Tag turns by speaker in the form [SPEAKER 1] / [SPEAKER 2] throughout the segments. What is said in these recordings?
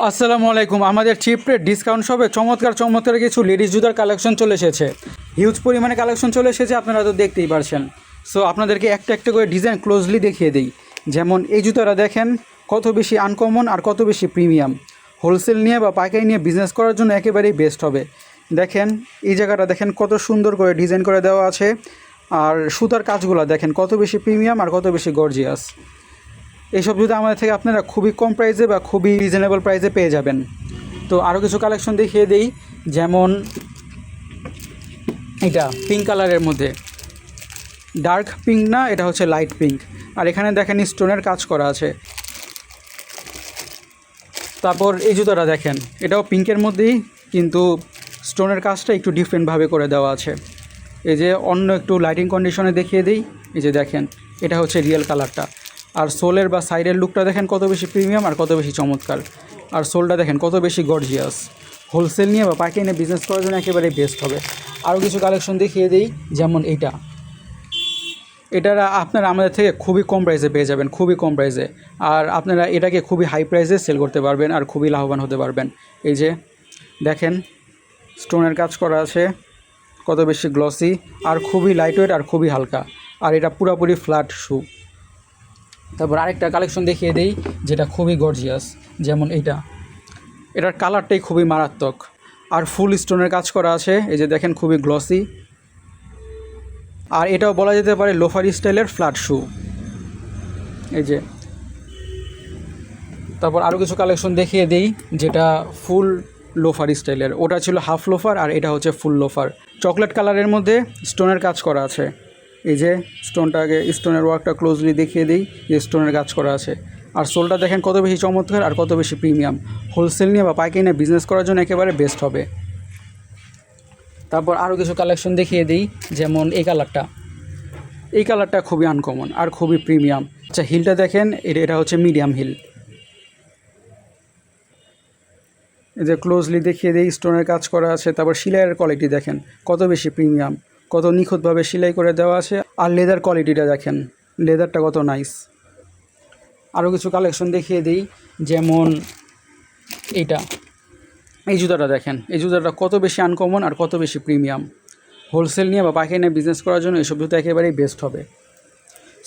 [SPEAKER 1] আসসালামু আলাইকুম। আমাদের চিপ রেট ডিসকাউন্ট শপে চমৎকার কিছু লেডিস জুতার কালেকশন চলে এসেছে। হিউজ পরিমাণে কালেকশন চলে এসেছে, আপনারা তো দেখতেই পারছেন। সো আপনাদেরকে একটা করে ডিজাইন ক্লোজলি দেখিয়ে দিই। যেমন এই জুতাটা দেখেন কত বেশি আনকমন আর কত বেশি প্রিমিয়াম। হোলসেল নিয়ে বা পাইকারি নিয়ে বিজনেস করার জন্য একেবারেই বেস্ট হবে। দেখেন এই জায়গাটা দেখেন কত সুন্দর করে ডিজাইন করে দেওয়া আছে, আর সুতার কাজগুলো দেখেন কত বেশি প্রিমিয়াম আর কত বেশি গর্জিয়াস। এইসব জুতো আমাদের থেকে আপনারা খুবই কম প্রাইসে বা খুবই রিজনেবল প্রাইসে পেয়ে যাবেন। তো আরও কিছু কালেকশন দেখিয়ে দেই। যেমন এটা পিঙ্ক কালারের মধ্যে, ডার্ক পিঙ্ক না, এটা হচ্ছে লাইট পিঙ্ক। আর এখানে দেখেন স্টোনের কাজ করা আছে। তারপর এই জুতোটা দেখেন, এটাও পিঙ্কের মধ্যেই, কিন্তু স্টোনের কাজটা একটু ডিফারেন্টভাবে করে দেওয়া আছে। এই যে অন্য একটু লাইটিং কন্ডিশনে দেখিয়ে দিই। এই যে দেখেন এটা হচ্ছে রিয়েল কালারটা। আর সোলের বা সাইডের লুকটা দেখেন কত বেশি প্রিমিয়াম আর কত বেশি চমৎকার। আর সোলটা দেখেন কত বেশি গর্জিয়াস। হোলসেল নিয়ে বা পাইকারি নিয়ে বিজনেস করার জন্য একেবারে বেস্ট হবে। আরও কিছু কালেকশন দেখিয়ে দিই। যেমন এটা আপনারা আমাদের থেকে খুবই কম প্রাইসে পেয়ে যাবেন, খুবই কম প্রাইসে। আর আপনারা এটাকে খুবই হাই প্রাইসে সেল করতে পারবেন আর খুবই লাভবান হতে পারবেন। এই যে দেখেন স্টোনের কাজ করা আছে, কত বেশি গ্লসি আর খুবই লাইটওয়েট আর খুবই হালকা। আর এটা পুরোপুরি ফ্ল্যাট শু। তারপর আরেকটা কালেকশন দেখিয়ে দেই যেটা খুবই গর্জিয়াস। যেমন এটার কালারটাই খুবই মারাত্মক আর ফুল স্টোনের কাজ করা আছে। এই যে দেখেন খুবই গ্লসি। আর এটাও বলা যেতে পারে লোফার স্টাইলের ফ্ল্যাট শু। এই যে তারপর আরও কিছু কালেকশন দেখিয়ে দিই যেটা ফুল লোফার স্টাইলের। ওটা ছিল হাফ লোফার আর এটা হচ্ছে ফুল লোফার। চকলেট কালারের মধ্যে স্টোনের কাজ করা আছে। এই যে স্টোনটাকে, স্টোনের ওয়ার্কটা ক্লোজলি দেখিয়ে দিই যে স্টোনের কাজ করা আছে। আর সোলটা দেখেন কত বেশি চমৎকার আর কত বেশি প্রিমিয়াম। হোলসেল নিয়ে বা পাইকারি নিয়ে বিজনেস করার জন্য একেবারে বেস্ট হবে। তারপর আরও কিছু কালেকশন দেখিয়ে দিই। যেমন এই কালারটা খুবই আনকমন আর খুবই প্রিমিয়াম। আচ্ছা, হিলটা দেখেন, এটা হচ্ছে মিডিয়াম হিল। এই যে ক্লোজলি দেখিয়ে দিই, স্টোনের কাজ করা আছে। তারপর সেলাইয়ের কোয়ালিটি দেখেন কত বেশি প্রিমিয়াম, কত নিখুঁতভাবে সেলাই করে দেওয়া আছে। আর লেদার কোয়ালিটিটা দেখেন, লেদারটা কত নাইস। আরও কিছু কালেকশন দেখিয়ে দিই। যেমন এই জুতাটা দেখেন, এই জুতাটা কত বেশি আনকমন আর কত বেশি প্রিমিয়াম। হোলসেল নিয়ে বা পাইকারি নিয়ে বিজনেস করার জন্য এসব জুতো একেবারেই বেস্ট হবে।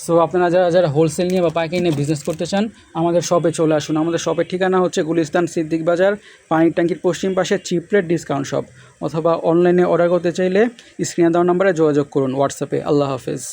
[SPEAKER 1] সো আপনারা যারা হোলসেল নিয়ে বা পাইকারি নিয়ে বিজনেস করতে চান, আমাদের শপে চলে আসুন। আমাদের শপের ঠিকানা হচ্ছে গুলিস্তান সিদ্দিক বাজার, পানির ট্যাঙ্কির পশ্চিম পাশে চিপ রেট ডিসকাউন্ট শপ। অথবা অনলাইনে অর্ডার করতে চাইলে স্ক্রিনে দেওয়া নম্বরে যোগাযোগ করুন হোয়াটসঅ্যাপে। আল্লাহ হাফেজ।